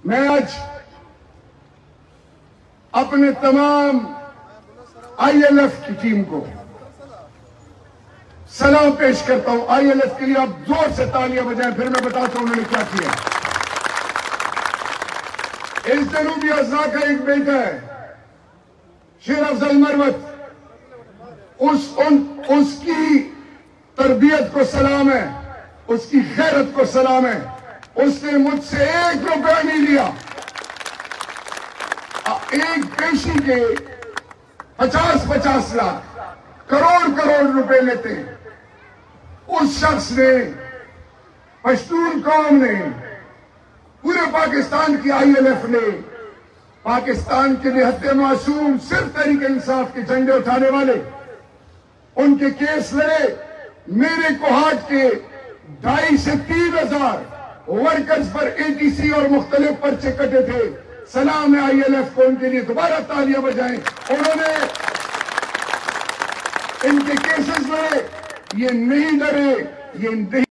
मैं आज अपने तमाम ILF की टीम को सलाम पेश करता हूं। ILF के लिए आप जोर से तालियां बजाएं, फिर मैं बताता हूं उन्होंने क्या किया। इस जनूबी अज़ा का एक बेटा है शेर अफजल मरवत, उसकी तरबियत को सलाम है, उसकी गैरत को सलाम है। उसने मुझसे 1 रुपया नहीं लिया। एक पेशी के 50-50 लाख करोड़ रुपए लेते हैं। उस शख्स ने, पश्तून कौम ने, पूरे पाकिस्तान की ILF ने, पाकिस्तान के निहत्ते मासूम सिर्फ तहरीक इंसाफ के झंडे उठाने वाले, उनके केस लड़े। मेरे कोहाट के 2,500 से 3,000 वर्कर्स पर ATC और मुख्तलिफ पर्चे कटे थे। सलाम है ILF को, उनके लिए दोबारा तालियां बजाएं। उन्होंने इनके केसेस लड़े, ये नहीं डरे, ये नहीं